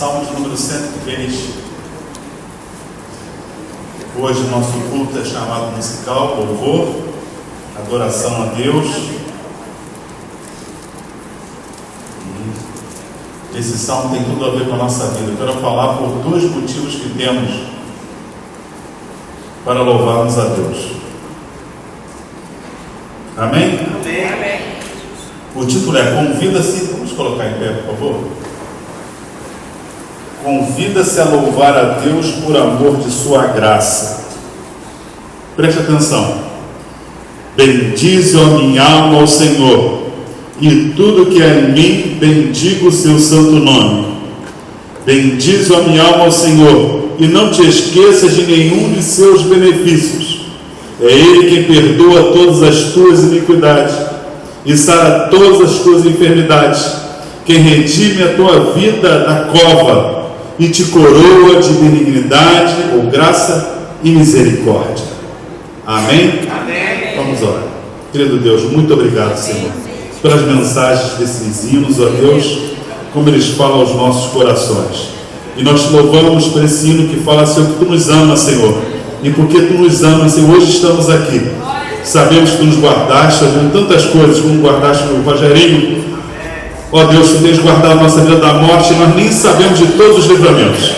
Salmo de número 103. Hoje o nosso culto é chamado musical, louvor, adoração a Deus. Esse salmo tem tudo a ver com a nossa vida. Eu quero falar por dois motivos que temos para louvarmos a Deus. Amém? Amém. O título é Convida-se, vamos colocar em pé, por favor. Convida-se a louvar a Deus por amor de sua graça. Preste atenção. Bendize, ó minha alma, ao Senhor, e tudo que é em mim, bendiga o seu santo nome. Bendize, ó minha alma, ao Senhor, e não te esqueças de nenhum de seus benefícios. É Ele quem perdoa todas as tuas iniquidades e sara todas as tuas enfermidades, quem redime a tua vida na cova e te coroa de benignidade, ou graça e misericórdia. Amém? Amém. Vamos orar. Querido Deus, muito obrigado, Senhor, pelas mensagens desses hinos, ó Deus, como eles falam aos nossos corações. E nós te louvamos por esse hino que fala, Senhor, que tu nos amas, Senhor. E porque tu nos amas, Senhor, hoje estamos aqui. Sabemos que tu nos guardaste, fazendo tantas coisas, como guardaste o Rogerinho. Ó Deus, tu tens guardado a nossa vida da morte, e nós nem sabemos de todos os livramentos.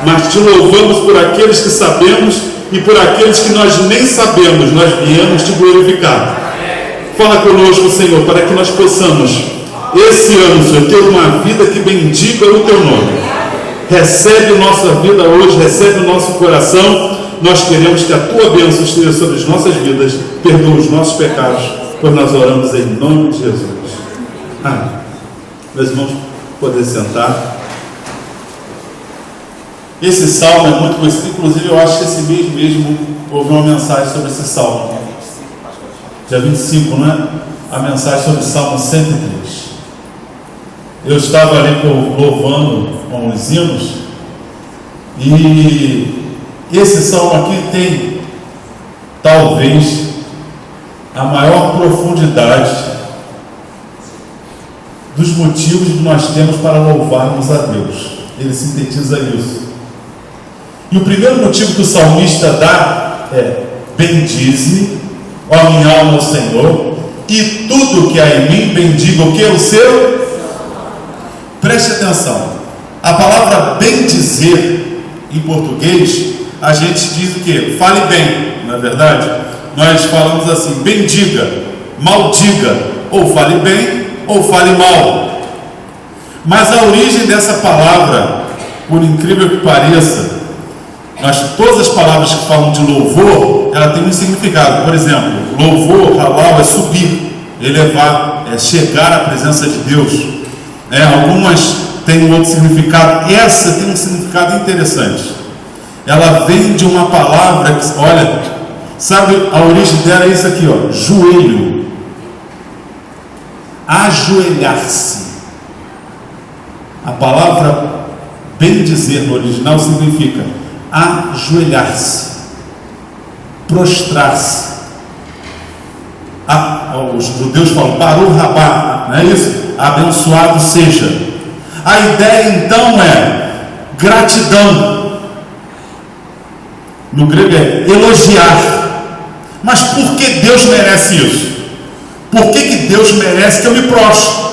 Mas te louvamos por aqueles que sabemos e por aqueles que nós nem sabemos, nós viemos te glorificar. Fala conosco, Senhor, para que nós possamos, esse ano, Senhor, ter uma vida que bendiga o teu nome. Recebe a nossa vida hoje, recebe o nosso coração. Nós queremos que a tua bênção esteja sobre as nossas vidas, perdoa os nossos pecados, pois nós oramos em nome de Jesus. Amém. Meus irmãos, poder sentar. Esse salmo é muito conhecido, inclusive eu acho que esse mês mesmo houve uma mensagem sobre esse salmo. Dia 25, não é? A mensagem sobre o Salmo 103. Eu estava ali louvando com os hinos, e esse salmo aqui tem talvez a maior profundidade dos motivos que nós temos para louvarmos a Deus. Ele sintetiza isso. E o primeiro motivo que o salmista dá é: bendize, ó minha alma, ao Senhor, e tudo que há em mim, bendiga o que? O seu. Preste atenção. A palavra bendizer, em português, a gente diz o quê? Fale bem, não é verdade? Nós falamos assim: bendiga, maldiga, ou fale bem, ou fale mal. Mas a origem dessa palavra, por incrível que pareça, todas as palavras que falam de louvor, ela tem um significado. Por exemplo, louvor, halal, é subir, elevar, é chegar à presença de Deus. Algumas têm um outro significado. Essa tem um significado interessante. Ela vem de uma palavra que, olha, sabe, a origem dela é isso aqui, ó, joelho. Ajoelhar-se. A palavra bendizer no original significa ajoelhar-se, prostrar-se. Os judeus falam Baruch rabá, não é isso? Abençoado seja. A ideia então é gratidão. No grego é elogiar. Mas por que Deus merece isso? Por que Deus merece que eu me prostre?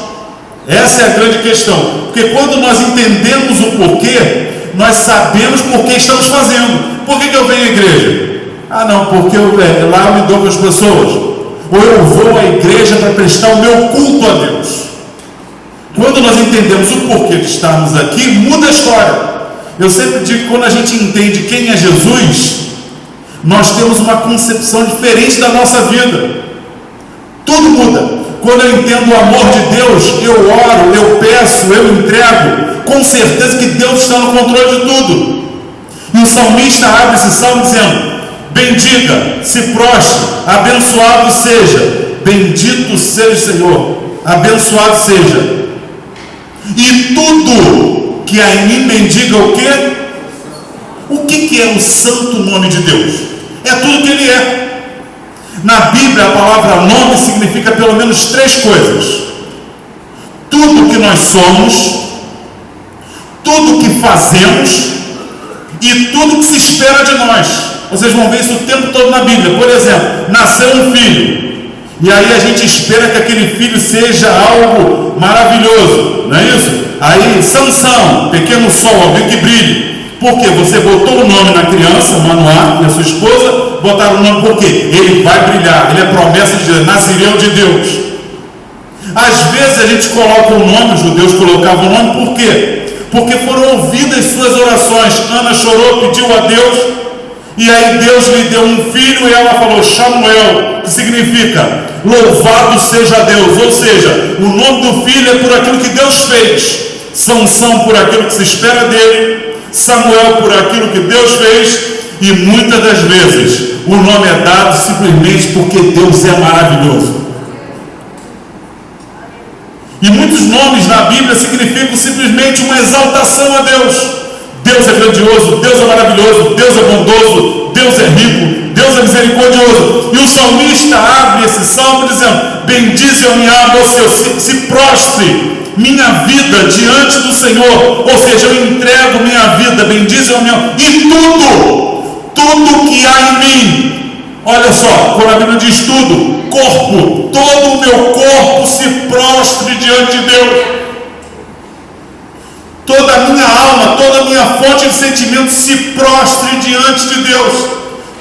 Essa é a grande questão. Porque quando nós entendemos o porquê, nós sabemos por que estamos fazendo. Por que eu venho à igreja? Não, porque lá eu me dou com as pessoas. Ou eu vou à igreja para prestar o meu culto a Deus. Quando nós entendemos o porquê de estarmos aqui, muda a história. Eu sempre digo que quando a gente entende quem é Jesus, nós temos uma concepção diferente da nossa vida. Tudo muda. Quando eu entendo o amor de Deus, eu oro, eu peço, eu entrego, com certeza que Deus está no controle de tudo. E o salmista abre esse salmo dizendo: bendiga, se prostre, abençoado seja, bendito seja o Senhor, abençoado seja. E tudo que há em mim, bendiga o quê? O que é o santo nome de Deus? É tudo que Ele é. Na Bíblia, a palavra nome significa pelo menos 3 coisas: tudo que nós somos, tudo que fazemos e tudo que se espera de nós. Vocês vão ver isso o tempo todo na Bíblia. Por exemplo, nasceu um filho, e aí a gente espera que aquele filho seja algo maravilhoso, não é isso? Aí, Sansão, pequeno sol, alguém que brilhe. Por quê? Você botou o nome na criança, Manoá, e a sua esposa botaram o nome por quê? Ele vai brilhar, ele é promessa de Deus, Nazireu de Deus. Às vezes a gente coloca o nome, os judeus colocavam o nome, por quê? Porque foram ouvidas suas orações. Ana chorou, pediu a Deus, e aí Deus lhe deu um filho, e ela falou Samuel, que significa louvado seja Deus, ou seja, o nome do filho é por aquilo que Deus fez. Sansão por aquilo que se espera dele, Samuel por aquilo que Deus fez, e muitas das vezes o nome é dado simplesmente porque Deus é maravilhoso. E muitos nomes na Bíblia significam simplesmente uma exaltação a Deus. Deus é grandioso, Deus é maravilhoso, Deus é bondoso, Deus é rico, Deus é misericordioso. E o salmista abre esse salmo dizendo: bendize a minha alma, ó Senhor, se prostre minha vida diante do Senhor, ou seja, eu entrego minha vida, bendize a minha alma, e tudo que há em mim. Olha só, quando a Bíblia diz tudo, corpo, todo o meu corpo se prostre diante de Deus. Toda a minha alma, toda a minha fonte de sentimento se prostre diante de Deus.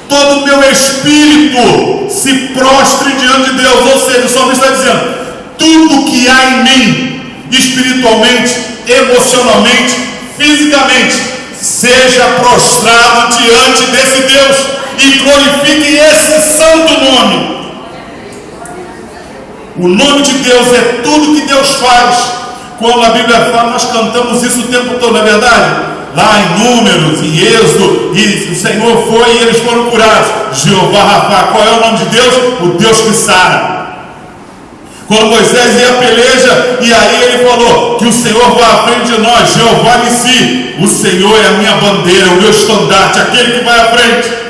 Todo o meu espírito se prostre diante de Deus. Ou seja, o salmista está dizendo: tudo que há em mim, espiritualmente, emocionalmente, fisicamente, seja prostrado diante desse Deus e glorifique esse santo nome. O nome de Deus é tudo que Deus faz. Quando a Bíblia fala, nós cantamos isso o tempo todo, não é verdade? Lá em Números, em Êxodo, e o Senhor foi e eles foram curados. Jeová Rafá, qual é o nome de Deus? O Deus que sara. Quando Moisés ia à peleja, e aí ele falou que o Senhor vai à frente de nós, Jeová Nissi, o Senhor é a minha bandeira, o meu estandarte, aquele que vai à frente.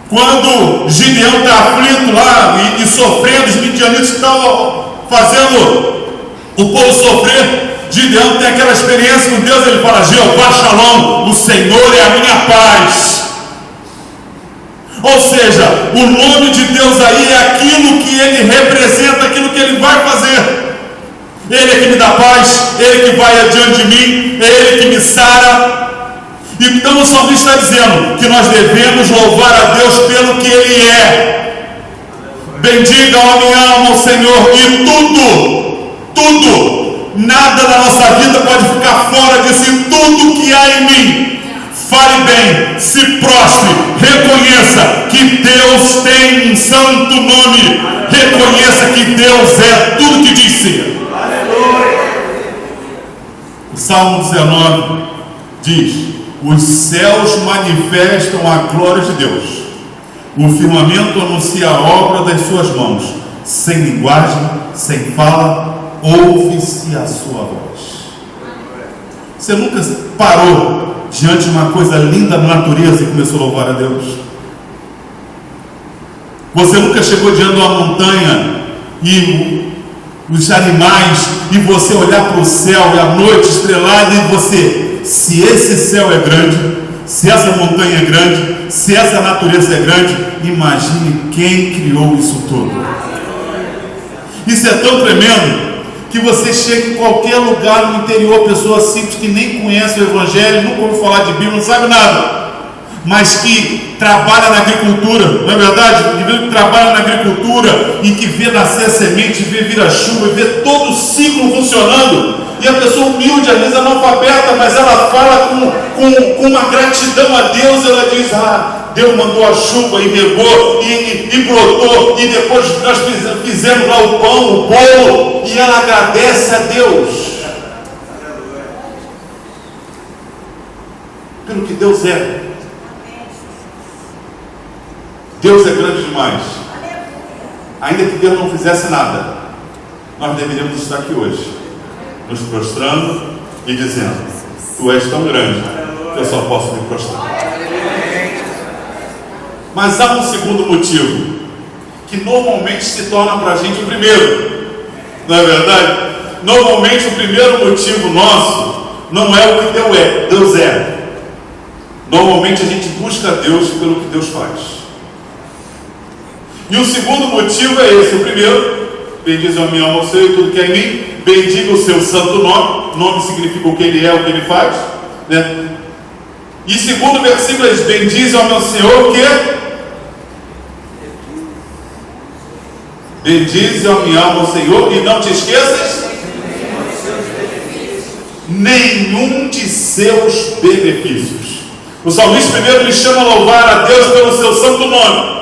Quando Gideão está aflito lá e sofrendo, os midianitas estavam fazendo o povo sofrer, Gideão tem aquela experiência com Deus, ele fala: Jeová Shalom, o Senhor é a minha paz. Ou seja, o nome de Deus aí é aquilo que ele representa, aquilo que ele vai fazer. Ele é que me dá paz, ele que vai adiante de mim, é ele que me sara. Então o salmista está dizendo que nós devemos louvar a Deus pelo que ele é. Bendiga a minha alma o Senhor, e tudo, nada na nossa vida pode ficar fora disso. E tudo que há em mim, fale bem, se prostre, reconheça que Deus tem um santo nome, reconheça que Deus é tudo que diz ser. O Salmo 19 diz: os céus manifestam a glória de Deus, o firmamento anuncia a obra das suas mãos, sem linguagem, sem fala, ouve-se a sua voz. Você nunca parou diante de uma coisa linda na natureza e começou a louvar a Deus? Você nunca chegou diante de uma montanha e os animais, e você olhar para o céu e a noite estrelada, e você: se esse céu é grande, se essa montanha é grande, se essa natureza é grande, imagine quem criou isso tudo. Isso é tão tremendo que você chega em qualquer lugar no interior, pessoa simples que nem conhece o Evangelho, nunca ouviu falar de Bíblia, não sabe nada, mas que trabalha na agricultura, não é verdade? Que trabalha na agricultura e que vê nascer a semente, vê vir a chuva, vê todo o ciclo funcionando. E a pessoa humilde, às vezes analfabeta, mas ela fala com uma gratidão a Deus. Ela diz: Deus mandou a chuva e regou e brotou, e depois nós fizemos lá o pão, o bolo, e ela agradece a Deus pelo que Deus é. Deus é grande demais. Ainda que Deus não fizesse nada, nós deveríamos estar aqui hoje, nos prostrando e dizendo: tu és tão grande que eu só posso me prostrar. Mas há um segundo motivo que normalmente se torna para a gente o primeiro, não é verdade? Normalmente o primeiro motivo nosso não é o que Deus é. Normalmente a gente busca Deus pelo que Deus faz. E o segundo motivo é esse. O primeiro, bendize a minha alma ao Senhor e tudo que é em mim, bendiga o seu santo nome. Nome significa o que ele é, o que ele faz, né? E segundo versículo diz: bendize ao meu Senhor o quê? Bendize a minha alma ao Senhor e não te esqueças nenhum de seus benefícios. O salmista primeiro lhe chama a louvar a Deus pelo seu santo nome,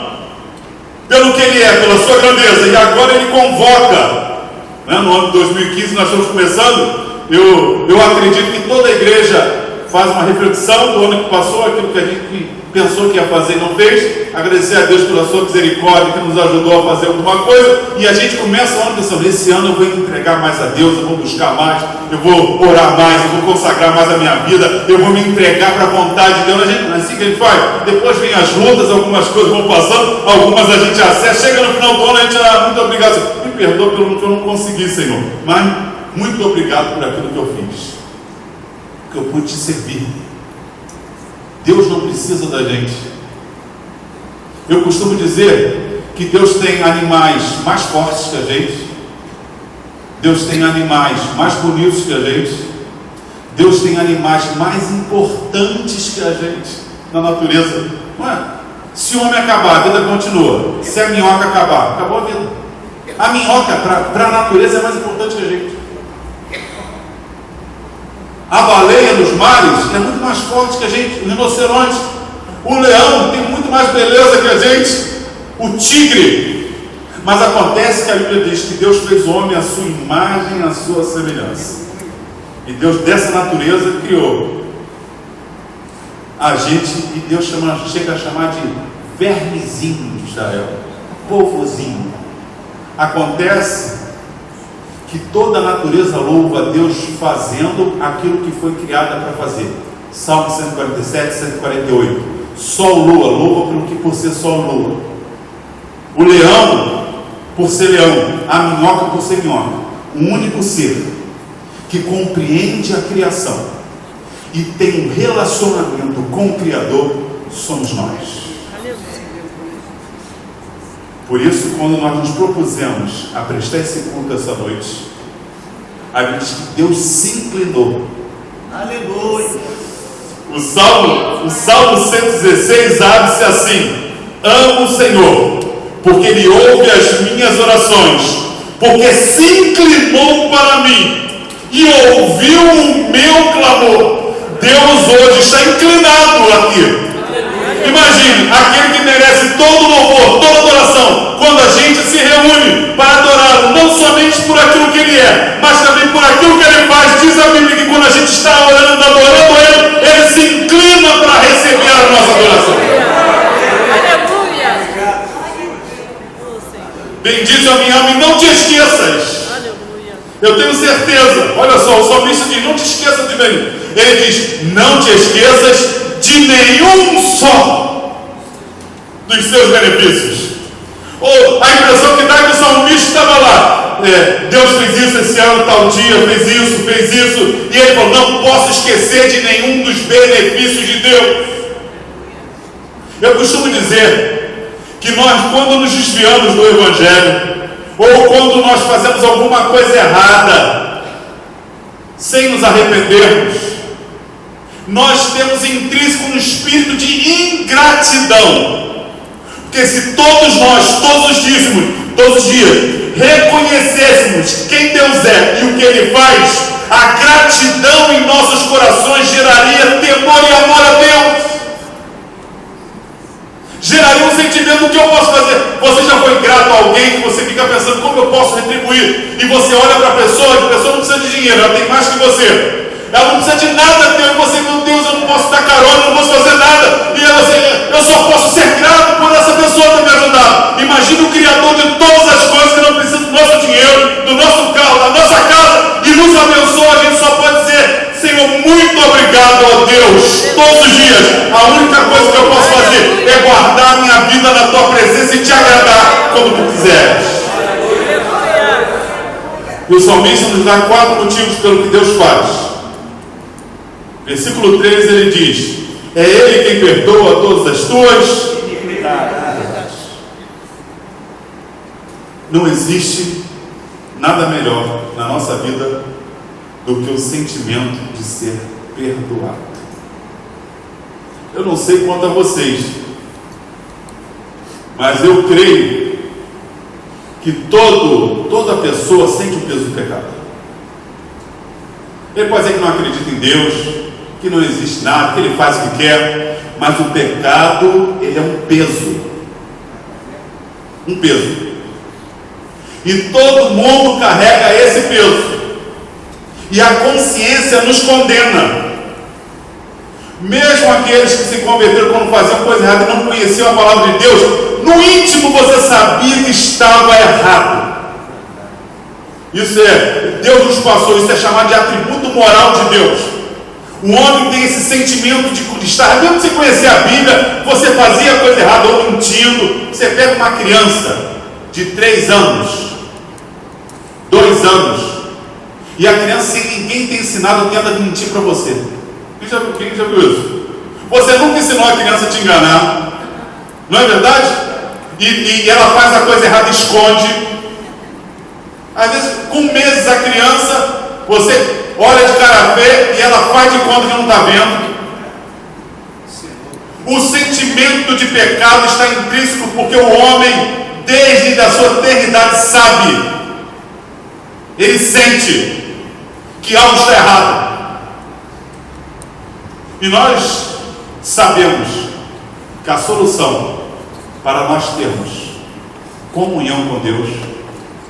pelo que ele é, pela sua grandeza, e agora ele convoca, né? No ano de 2015 nós estamos começando. Eu acredito que toda a igreja faz uma reflexão do ano que passou, aquilo que a gente pensou que ia fazer e não fez, agradecer a Deus pela sua misericórdia que nos ajudou a fazer alguma coisa, e a gente começa o ano pensando: esse ano eu vou entregar mais a Deus, eu vou buscar mais, eu vou orar mais, eu vou consagrar mais a minha vida, eu vou me entregar para a vontade de Deus. Assim que a gente faz. Depois vem as lutas, algumas coisas vão passando, algumas a gente acessa, chega no final do ano a gente: muito obrigado, Senhor. Me perdoa pelo que eu não consegui, Senhor, mas muito obrigado por aquilo que eu fiz, que eu pude te servir. Deus não precisa da gente. Eu costumo dizer que Deus tem animais mais fortes que a gente, Deus tem animais mais bonitos que a gente, Deus tem animais mais importantes que a gente na natureza, não é? Se o homem acabar, a vida continua. Se a minhoca acabar, acabou a vida. A minhoca para a natureza é mais importante que a gente. A baleia nos mares é muito mais forte que a gente, o rinoceronte, o leão tem muito mais beleza que a gente, o tigre. Mas acontece que a Bíblia diz que Deus fez o homem à sua imagem, à sua semelhança. E Deus dessa natureza criou a gente, e Deus chega a chamar de vermezinho de Israel, povozinho. Acontece que toda a natureza louva a Deus fazendo aquilo que foi criada para fazer. Salmo 147, 148. Sol, lua, louva por ser sol, lua. O leão, por ser leão. A minhoca, por ser minhoca. O único ser que compreende a criação e tem um relacionamento com o Criador somos nós. Por isso, quando nós nos propusemos a prestar esse culto essa noite, a Bíblia diz que Deus se inclinou. Aleluia! O Salmo 116 abre-se assim: amo o Senhor, porque Ele ouve as minhas orações, porque se inclinou para mim e ouviu o meu clamor. Deus hoje está inclinado aqui. Imagine, aquele que merece todo louvor, toda adoração, quando a gente se reúne para adorá-lo, não somente por aquilo que Ele é, mas também por aquilo que Ele faz. Diz a Bíblia que quando a gente está orando, adorando Ele, Ele se inclina para receber a nossa adoração. Aleluia! Bendize a minha alma e não te esqueças. Eu tenho certeza, olha só, o salmista diz: não te esqueças de mim. Ele diz: não te esqueças de nenhum só dos seus benefícios. Ou a impressão que dá é que o salmista estava lá, Deus fez isso esse ano, tal dia, fez isso, e ele falou: não posso esquecer de nenhum dos benefícios de Deus. Eu costumo dizer que nós, quando nos desviamos do Evangelho, ou quando nós fazemos alguma coisa errada, sem nos arrependermos, nós temos intrínseco um espírito de ingratidão. Porque se todos nós, todos os dias, reconhecêssemos quem Deus é e o que Ele faz, a gratidão em nossos corações geraria temor e amor a Deus. Geraria um sentimento do que eu posso fazer. Você já foi grato a alguém que você fica pensando: como eu posso retribuir? E você olha para a pessoa não precisa de dinheiro, ela tem mais que você. Ela não precisa de nada teu, e você: meu Deus, eu não posso dar carona, eu não posso fazer nada. E eu só posso ser grato por essa pessoa ter me ajudado. Imagina o Criador de todas as coisas, que não precisa do nosso dinheiro, do nosso carro, da nossa casa, e nos abençoa. A gente só pode dizer: Senhor, muito obrigado, ó Deus, todos os dias. A única coisa que eu posso fazer é guardar a minha vida na tua presença e te agradar quando tu quiseres. E o salmista nos dá 4 motivos pelo que Deus faz. Versículo 13 ele diz: é Ele quem perdoa todas as tuas iniquidades. Não existe nada melhor na nossa vida do que o sentimento de ser perdoado. Eu não sei quanto a vocês, mas eu creio que toda pessoa sente o peso do pecado. Ele pode dizer que não acredita em Deus, que não existe nada, que ele faz o que quer, mas o pecado, ele é um peso. Um peso. E todo mundo carrega esse peso. E a consciência nos condena. Mesmo aqueles que se converteram quando faziam coisa errada e não conheciam a palavra de Deus, no íntimo você sabia que estava errado. Isso Deus nos passou, isso é chamado de atributo moral de Deus. O homem tem esse sentimento de estar, mesmo sem conhecer a Bíblia, você fazia coisa errada ou mentindo. Você pega uma criança de 3 anos, 2 anos, e a criança, sem ninguém ter ensinado, tenta mentir para você. Quem já viu isso? Você nunca ensinou a criança a te enganar, não é verdade? E ela faz a coisa errada e esconde. Às vezes, com meses, a criança, você olha de cara feia e ela faz de conta que não está vendo. O sentimento de pecado está intrínseco, porque o homem, desde a sua eternidade, sabe, ele sente que algo está errado. E nós sabemos que a solução para nós termos comunhão com Deus,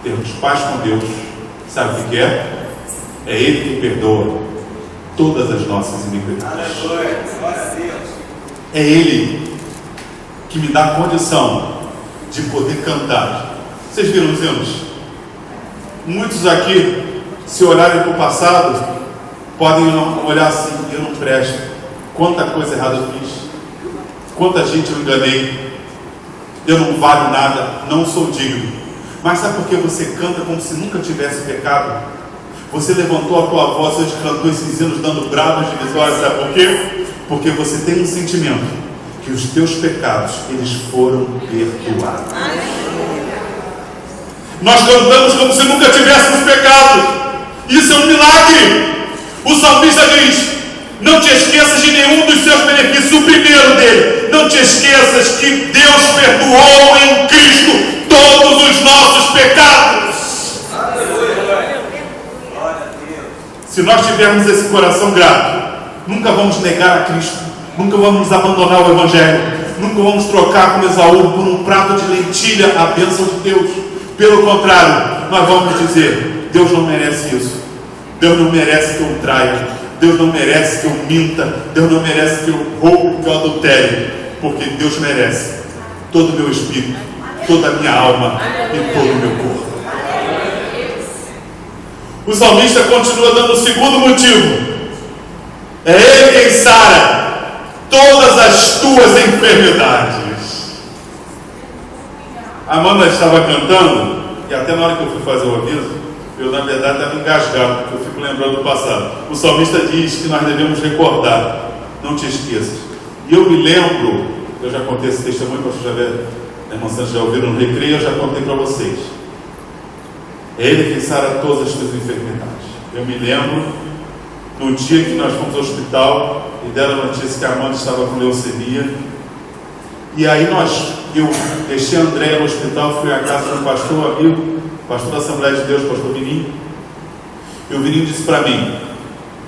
termos paz com Deus, sabe o que é? É Ele que perdoa todas as nossas iniquidades. É Ele que me dá condição de poder cantar. Vocês viram os hinos? Muitos aqui, se olharem para o passado, podem olhar assim: eu não presto. Quanta coisa errada eu fiz, quanta gente eu enganei, eu não valho nada, não sou digno. Mas sabe por que você canta como se nunca tivesse pecado? Você levantou a tua voz, hoje cantou esses hinos dando bravos de vitória. Sabe por quê? Porque você tem um sentimento que os teus pecados, eles foram perdoados. Nós cantamos como se nunca tivéssemos pecado. Isso é um milagre. O salmista diz: não te esqueças de nenhum dos seus benefícios. O primeiro dele: não te esqueças que Deus perdoou em Cristo todos os nossos pecados. Se nós tivermos esse coração grato, nunca vamos negar a Cristo, nunca vamos abandonar o Evangelho, nunca vamos trocar com Esaú por um prato de lentilha a bênção de Deus. Pelo contrário, nós vamos dizer: Deus não merece isso, Deus não merece que eu traia, Deus não merece que eu minta, Deus não merece que eu roube, que eu adultere, porque Deus merece todo o meu espírito, toda a minha alma e todo o meu corpo. O salmista continua dando o segundo motivo: é Ele quem sara todas as tuas enfermidades. A Amanda estava cantando, e até na hora que eu fui fazer o aviso, eu na verdade estava engasgado, porque eu fico lembrando do passado. O salmista diz que nós devemos recordar: não te esqueças. E eu me lembro, eu já contei esse testemunho, para vocês a irmã Santos já ouviram no recreio, eu já contei para vocês. É Ele quem sara todas as tuas enfermidades. Eu me lembro no dia que nós fomos ao hospital e deram a notícia que a Amanda estava com leucemia. E aí eu deixei a Andréia no hospital, fui à casa do pastor amigo, pastor da Assembleia de Deus, pastor Vininho. E o Vininho disse para mim: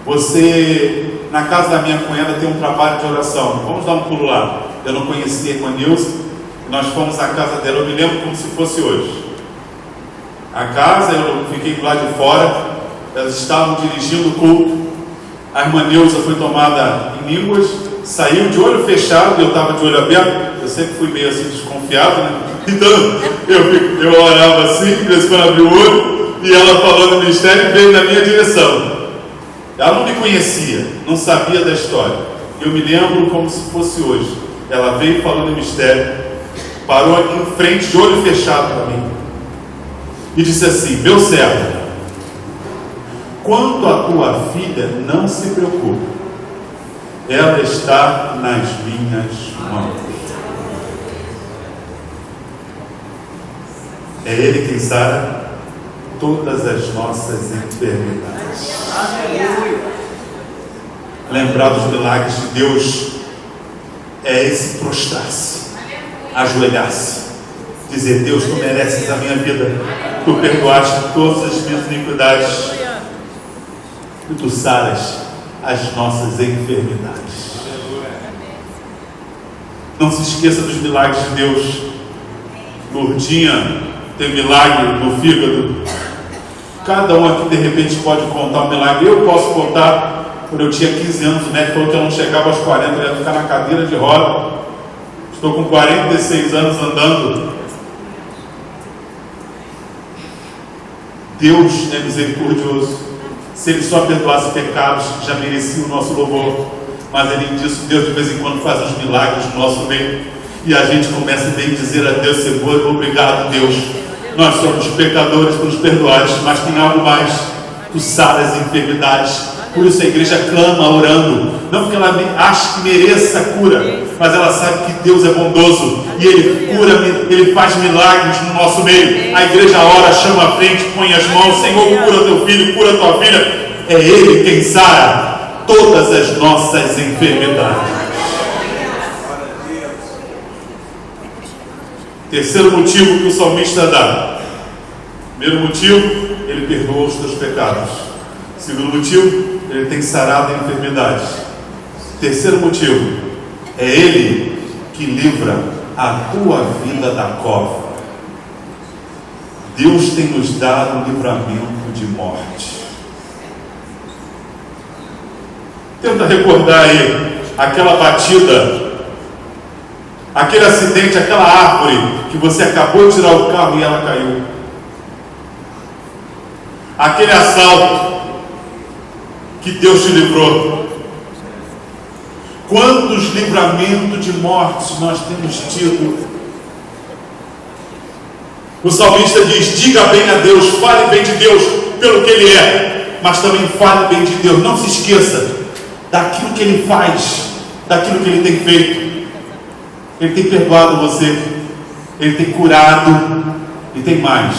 você, na casa da minha cunhada, tem um trabalho de oração, vamos dar um pulo lá. Eu não conhecia a irmã Nilce, e nós fomos à casa dela. Eu me lembro como se fosse hoje. A casa, eu fiquei do lado de fora, elas estavam dirigindo o culto. A irmã Neuza foi tomada em línguas, saiu de olho fechado, e eu estava de olho aberto. Eu sempre fui meio assim desconfiado, né? Então eu olhava assim, de vez em quando abri o olho, e ela falou do ministério e veio na minha direção. Ela não me conhecia, não sabia da história. Eu me lembro como se fosse hoje. Ela veio falando do mistério, parou aqui em frente, de olho fechado para mim, e disse assim: meu servo, Quanto à tua filha, não se preocupe, ela está nas minhas mãos. É Ele quem sara todas as nossas enfermidades. Lembrar dos milagres de Deus é esse prostrar-se, ajoelhar-se, dizer: Deus, tu mereces a minha vida, tu perdoaste todas as minhas iniquidades e tu saras as nossas enfermidades. Não se esqueça dos milagres de Deus. Lourdinha tem milagre no fígado. Cada um aqui de repente pode contar um milagre. Eu posso contar. Quando eu tinha 15 anos, o médico falou que eu não chegava aos 40, eu ia ficar na cadeira de roda. Estou com 46 anos andando. Deus é misericordioso. Se Ele só perdoasse pecados, já merecia o nosso louvor. Mas além disso, Deus de vez em quando faz uns milagres no nosso meio. E a gente começa a dizer a Deus: Senhor, obrigado, Deus. Nós somos pecadores, por nos perdoares, mas tem algo mais. Tu saras as enfermidades. Por isso a igreja clama orando, não porque ela acha que mereça a cura, mas ela sabe que Deus é bondoso e Ele cura, Ele faz milagres no nosso meio. A igreja ora, chama à frente, põe as mãos: Senhor, cura teu filho, cura tua filha. É Ele quem sara todas as nossas enfermidades. Terceiro motivo que o salmista dá. Primeiro motivo, Ele perdoa os teus pecados. Segundo motivo, Ele tem sarado a enfermidade. Terceiro motivo, é Ele que livra a tua vida da cova. Deus tem nos dado livramento de morte. Tenta recordar aí aquela batida, aquele acidente, aquela árvore que você acabou de tirar o carro e ela caiu. Aquele assalto que Deus te livrou. Quantos livramentos de morte nós temos tido? O salmista diz: diga bem a Deus, fale bem de Deus pelo que Ele é, mas também fale bem de Deus. Não se esqueça daquilo que Ele faz, daquilo que Ele tem feito. Ele tem perdoado você, Ele tem curado e tem mais.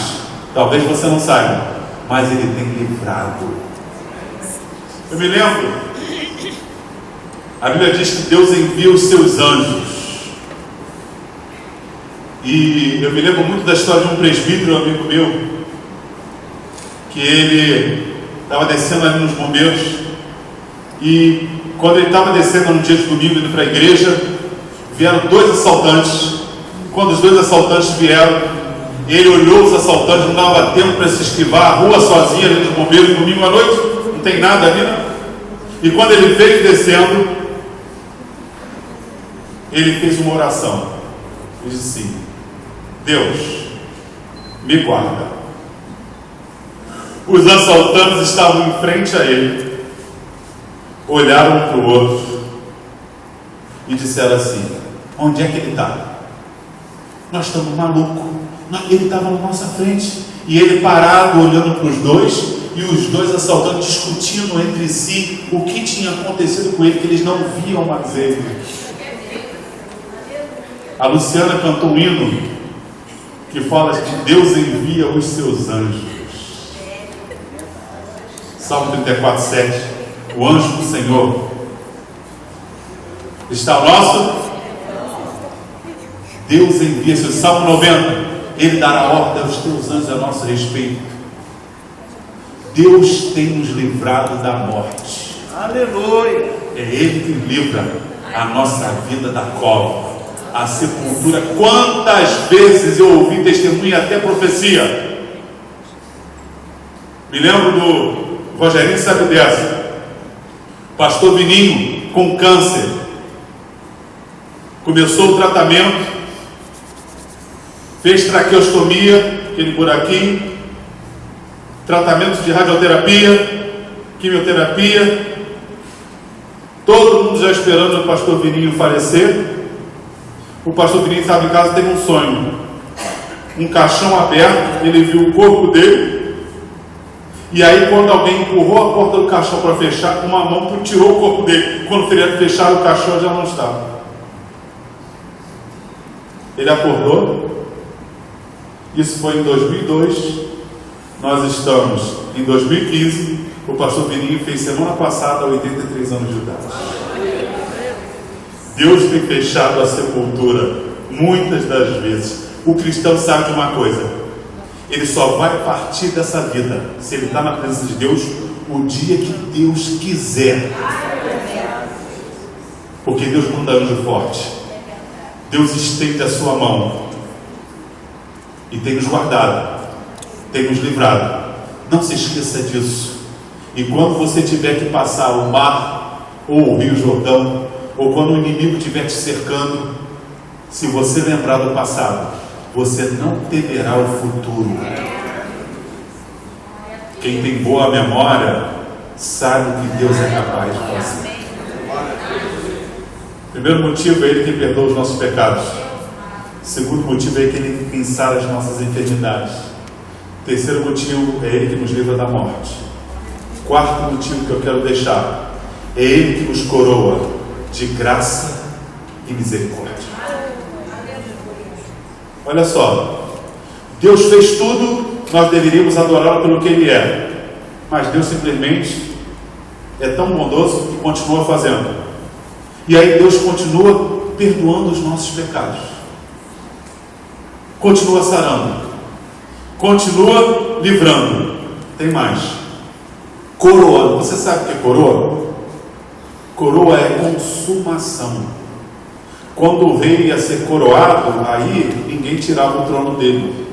Talvez você não saiba, mas Ele tem livrado. Eu me lembro, a Bíblia diz que Deus envia os seus anjos. E eu me lembro muito da história de um presbítero, um amigo meu, que ele estava descendo ali nos bombeiros. E quando ele estava descendo no dia de domingo, indo para a igreja, vieram dois assaltantes. Quando os dois assaltantes vieram, ele olhou os assaltantes, não dava tempo para se esquivar, a rua sozinha ali nos bombeiros, domingo à noite, não tem nada ali, né? E quando ele veio descendo, ele fez uma oração. Ele disse assim: Deus, me guarda. Os assaltantes estavam em frente a ele, olharam um para o outro e disseram assim: onde é que ele está? Nós estamos malucos. Ele estava na nossa frente e ele parado olhando para os dois, e os dois assaltantes discutindo entre si o que tinha acontecido com ele, que eles não viam mais ele. A Luciana cantou um hino que fala que Deus envia os seus anjos. Salmo 34:7. O anjo do Senhor está ao nosso. Deus envia seus. Salmo 90. Ele dará ordem aos teus anjos a nosso respeito. Deus tem nos livrado da morte. Aleluia. É Ele que livra a nossa vida da cova, a sepultura. Quantas vezes eu ouvi testemunho e até profecia. Me lembro do Rogerinho, sabe dessa? Pastor Vininho com câncer. Começou o tratamento, fez traqueostomia, aquele buraquinho, tratamento de radioterapia, quimioterapia, todo mundo já esperando o pastor Vininho falecer. O pastor Vininho estava em casa, teve um sonho, um caixão aberto, ele viu o corpo dele E aí, quando alguém empurrou a porta do caixão para fechar, com uma mão tirou o corpo dele. Quando fecharam o caixão, já não estava. Ele acordou. Isso foi em 2002. Nós estamos em 2015. O pastor Vininho fez semana passada 83 anos de idade. Deus tem fechado a sepultura muitas das vezes. O cristão sabe de uma coisa: ele só vai partir dessa vida se ele está na presença de Deus o dia que Deus quiser. Porque Deus manda anjo forte. Deus estende a sua mão e tem nos guardado, tem nos livrado. Não se esqueça disso. E quando você tiver que passar o mar ou o Rio Jordão, ou quando o inimigo estiver te cercando, se você lembrar do passado, você não temerá o futuro. Quem tem boa memória sabe que Deus é capaz de fazer. Primeiro motivo é Ele que perdoa os nossos pecados. Segundo motivo é Ele que sara as nossas enfermidades. Terceiro motivo é Ele que nos livra da morte. Quarto motivo que eu quero deixar é Ele que nos coroa de graça e misericórdia. Olha só, Deus fez tudo, nós deveríamos adorá-lo pelo que Ele é, mas Deus simplesmente é tão bondoso que continua fazendo. E aí Deus continua perdoando os nossos pecados, continua sarando, continua livrando. Tem mais, coroando. Você sabe o que é coroa? Coroa é consumação. Quando o rei ia ser coroado, aí ninguém tirava o trono dele.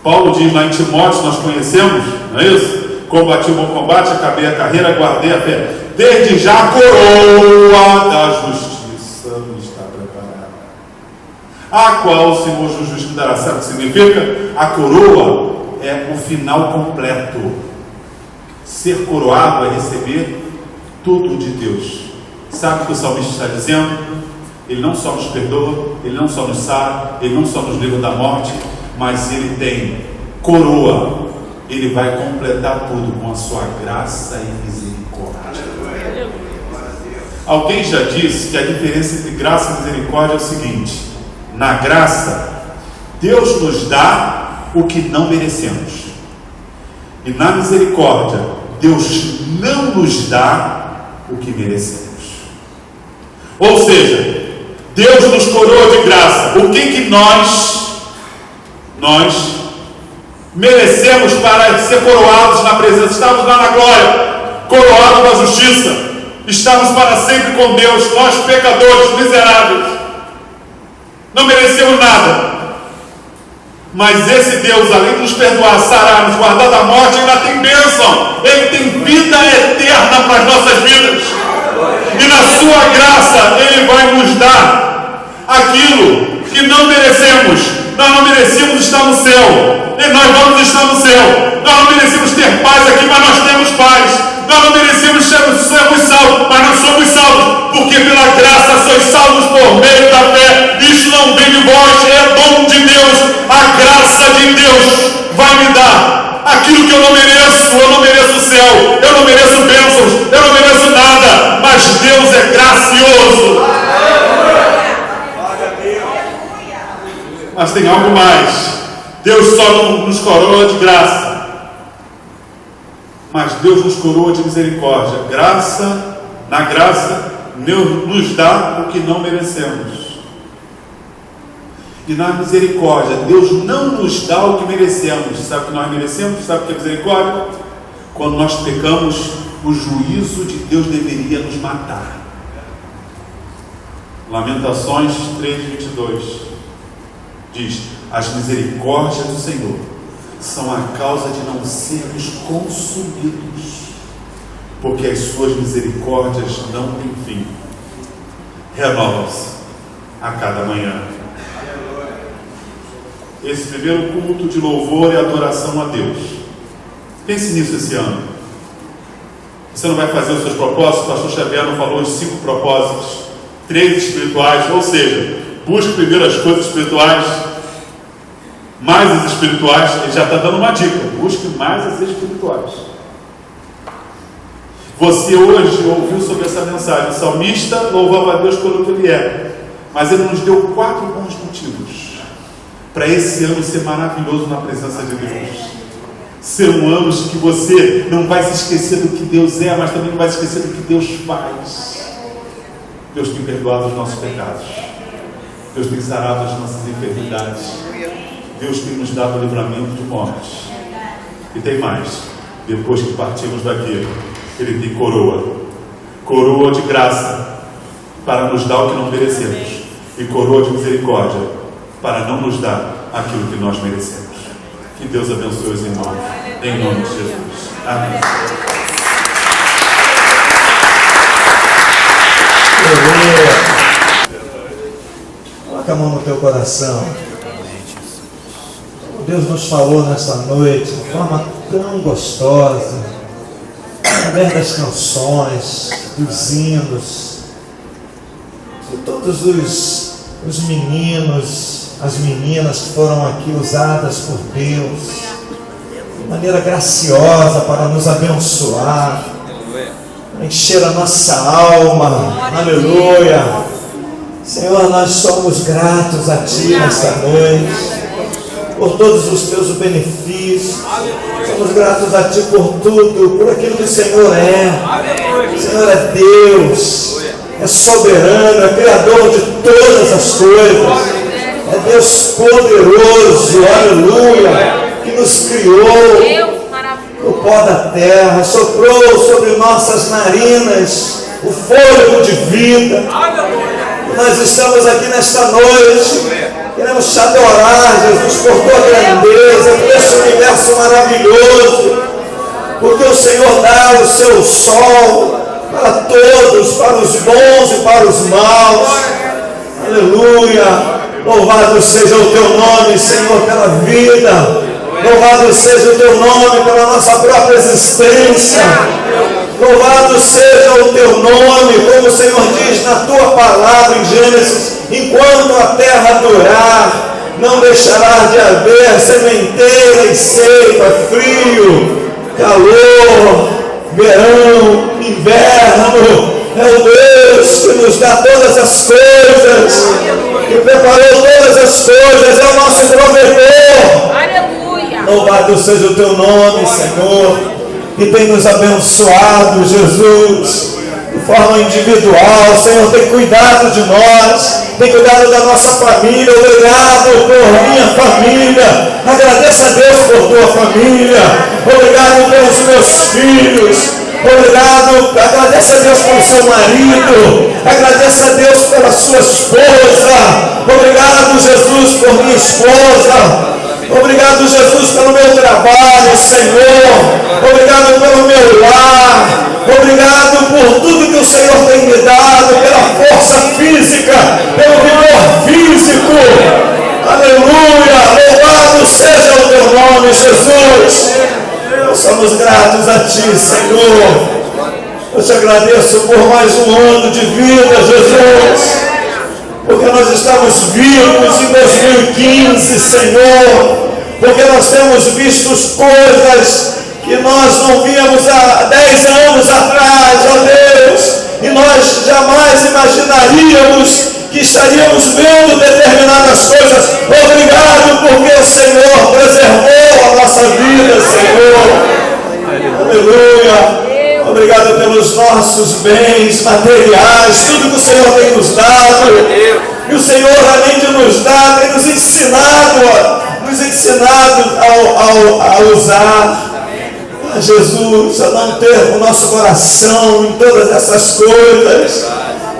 Paulo diz lá em Timóteo, nós conhecemos, não é isso? Combati o bom combate, acabei a carreira, guardei a fé. Desde já a coroa da justiça me está preparada, a qual o Senhor justo me dará. Sabe o que significa? A coroa é o final completo. Ser coroado é receber tudo de Deus. Sabe o que o salmista está dizendo? Ele não só nos perdoa, Ele não só nos sara, Ele não só nos livra da morte, mas Ele tem coroa. Ele vai completar tudo com a sua graça e misericórdia. Alguém já disse que a diferença entre graça e misericórdia é o seguinte: na graça, Deus nos dá o que não merecemos, e na misericórdia, Deus não nos dá o que merecemos. Ou seja, Deus nos coroa de graça. O que nós merecemos para ser coroados na presença? Estamos lá na glória, coroados na justiça, estamos para sempre com Deus. Nós pecadores, miseráveis, não merecemos nada, mas esse Deus, além de nos perdoar, sarar, nos guardar da morte, ainda tem bênção. Ele tem vida eterna para as nossas vidas, e na sua graça Ele vai nos dar aquilo que não merecemos. Nós não merecíamos estar no céu, e nós vamos estar no céu. Nós não merecemos ter paz aqui, mas nós temos paz. Nós não merecemos sermos salvos, mas nós somos salvos, porque pela graça sois salvos por meio da fé. Isso não vem de vós, é dom de Deus. A graça de Deus vai me dar aquilo que eu não mereço. Eu não mereço o céu, eu não mereço bênçãos, eu não mereço nada, mas Deus é gracioso. Mas tem algo mais. Deus só não nos coroa de graça, mas Deus nos coroa de misericórdia. Na graça, Deus nos dá o que não merecemos. E na misericórdia, Deus não nos dá o que merecemos. Sabe o que nós merecemos? Sabe o que é misericórdia? Quando nós pecamos, o juízo de Deus deveria nos matar. Lamentações 3:22 diz: as misericórdias do Senhor são a causa de não sermos consumidos, porque as suas misericórdias não têm fim, renovam-se a cada manhã. Esse primeiro culto de louvor e adoração a Deus, pense nisso esse ano. Você não vai fazer os seus propósitos? O pastor Xavier não falou os 5 propósitos, 3 espirituais, ou seja, busque primeiro as coisas espirituais, mais as espirituais. Ele já está dando uma dica: busque mais as espirituais. Você hoje ouviu sobre essa mensagem. O salmista louvava a Deus pelo que ele é, mas ele nos deu 4 bons motivos para esse ano ser maravilhoso na presença de Deus. Ser um ano que você não vai se esquecer do que Deus é, mas também não vai se esquecer do que Deus faz. Deus tem perdoado os nossos pecados, Deus tem sarado as nossas enfermidades, Deus tem nos dado livramento de morte. E tem mais: depois que partimos daqui, Ele tem coroa de graça para nos dar o que não merecemos, e coroa de misericórdia para não nos dar aquilo que nós merecemos. Que Deus abençoe os irmãos, em nome de Jesus. Amém. Coloca a mão no teu coração. Deus nos falou nesta noite de forma tão gostosa, através das canções, dos hinos, de todos os meninos, as meninas que foram aqui usadas por Deus de maneira graciosa para nos abençoar, encher a nossa alma. Aleluia. Senhor, nós somos gratos a Ti nesta noite por todos os Teus benefícios. Somos gratos a Ti por tudo, por aquilo que o Senhor é. O Senhor é Deus, é soberano, é Criador de todas as coisas. É Deus poderoso, aleluia, que nos criou o pó da terra, soprou sobre nossas narinas o fôlego de vida. E nós estamos aqui nesta noite, queremos te adorar, Jesus, por tua grandeza, por esse universo maravilhoso, porque o Senhor dá o seu sol para todos, para os bons e para os maus. Aleluia. Louvado seja o teu nome, Senhor, pela vida. Louvado seja o teu nome pela nossa própria existência. Louvado seja o teu nome, como o Senhor diz na tua palavra em Gênesis: enquanto a terra durar, não deixará de haver sementeira e ceifa, frio, calor, verão, inverno. É o Deus que nos dá todas as coisas, que preparou todas as coisas, é o nosso provedor. Aleluia. Louvado seja o teu nome, Senhor, que tem nos abençoado, Jesus, de forma individual. Senhor, tem cuidado de nós, tem cuidado da nossa família. Obrigado por minha família. Agradeça a Deus por tua família. Obrigado pelos meus filhos. Obrigado, agradeça a Deus pelo seu marido, agradeça a Deus pela sua esposa. Obrigado, Jesus, por minha esposa. Obrigado, Jesus, pelo meu trabalho, Senhor. Obrigado pelo meu lar. Obrigado por tudo que o Senhor tem me dado, pela força física, pelo vigor físico. Aleluia. Louvado seja o teu nome, Jesus. Somos gratos a Ti, Senhor. Eu te agradeço por mais um ano de vida, Jesus, porque nós estamos vivos em 2015, Senhor, porque nós temos visto coisas que nós não víamos há 10 anos atrás, ó Deus, e nós jamais imaginaríamos que estaríamos vendo determinadas coisas. Obrigado porque o Senhor preservou a nossa vida, Senhor. Aleluia. Obrigado pelos nossos bens materiais, tudo que o Senhor tem nos dado. E o Senhor, além de nos dar, tem nos ensinado a usar. Jesus, a não ter o nosso coração em todas essas coisas.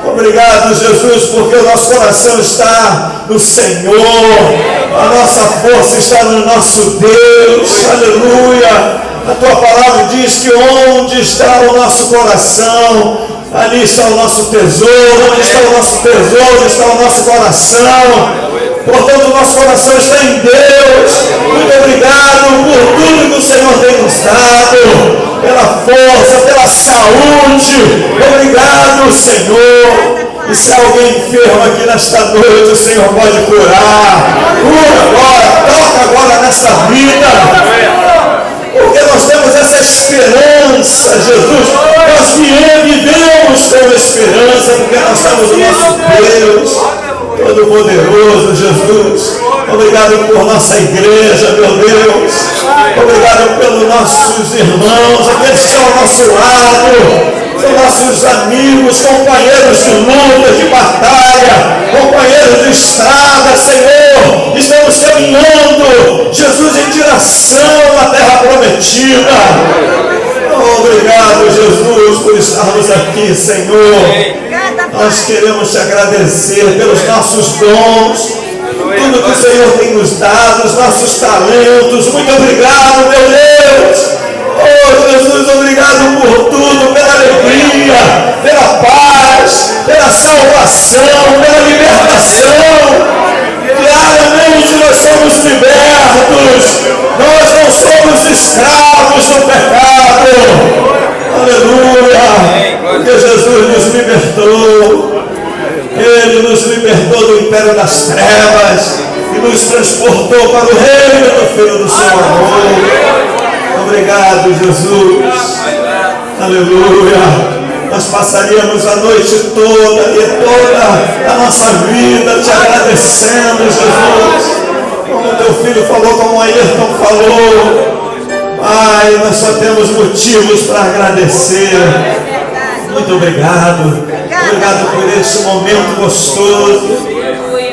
Obrigado, Jesus, porque o nosso coração está no Senhor, a nossa força está no nosso Deus. Aleluia. A tua palavra diz que onde está o nosso coração, ali está o nosso tesouro. Onde está o nosso tesouro, está o nosso coração. Portanto, o nosso coração está em Deus. Muito obrigado por tudo que o Senhor tem nos dado, pela força, pela saúde. Obrigado, Senhor. E se há alguém enfermo aqui nesta noite, o Senhor pode curar. Cura agora, toca agora nessa vida. Porque nós temos essa esperança, Jesus. Nós vivemos com esperança, porque nós estamos no nosso Deus Todo-Poderoso, Jesus. Obrigado por nossa igreja, meu Deus. Obrigado pelos nossos irmãos, aqueles que estão ao nosso lado. São nossos amigos, companheiros de luta, de batalha, companheiros de estrada, Senhor. Estamos caminhando, Jesus, em direção à terra prometida. Obrigado, Jesus, por estarmos aqui, Senhor. Nós queremos te agradecer pelos nossos dons, tudo que o Senhor tem nos dado, os nossos talentos. Muito obrigado, meu Deus. Oh, Jesus, obrigado por tudo, pela alegria, pela paz, pela salvação, pela libertação. Diariamente nós somos libertos, nós não somos escravos do pecado. Aleluia, porque Jesus nos libertou. Ele nos libertou do império das trevas e nos transportou para o reino do Filho do seu amor. Obrigado, Jesus. Aleluia. Nós passaríamos a noite toda e toda a nossa vida te agradecendo, Jesus. Como teu filho falou, como o Ayrton falou. Ai, nós só temos motivos para agradecer. Muito obrigado. Obrigado por esse momento gostoso.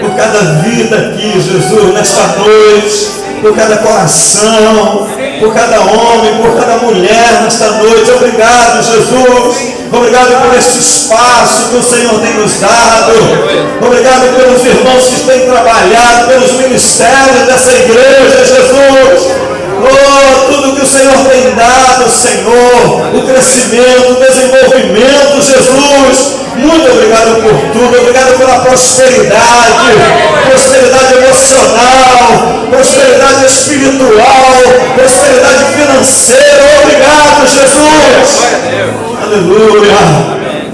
Por cada vida aqui, Jesus, nesta noite. Por cada coração, por cada homem, por cada mulher nesta noite. Obrigado, Jesus. Obrigado por este espaço que o Senhor tem nos dado. Obrigado pelos irmãos que têm trabalhado, pelos ministérios dessa igreja, Jesus. Oh, tudo que o Senhor tem dado, Senhor, o crescimento, o desenvolvimento, Jesus. Muito obrigado por tudo, obrigado pela prosperidade, prosperidade emocional, prosperidade espiritual, prosperidade financeira. Obrigado, Jesus. Aleluia.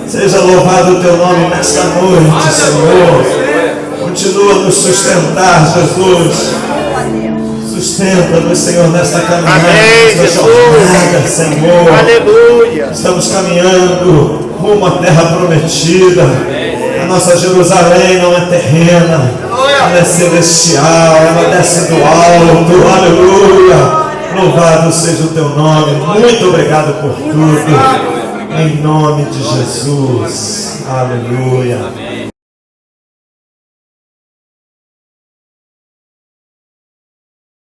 Seja louvado o teu nome nesta noite, Senhor. Continua a nos sustentar, Jesus. Sustenta-nos, Senhor, nesta caminhada, nesta jornada, Senhor. Aleluia. Estamos caminhando rumo à terra prometida. A nossa Jerusalém não é terrena, ela é celestial, ela desce do alto. Aleluia. Louvado seja o teu nome. Muito obrigado por tudo. Em nome de Jesus. Aleluia.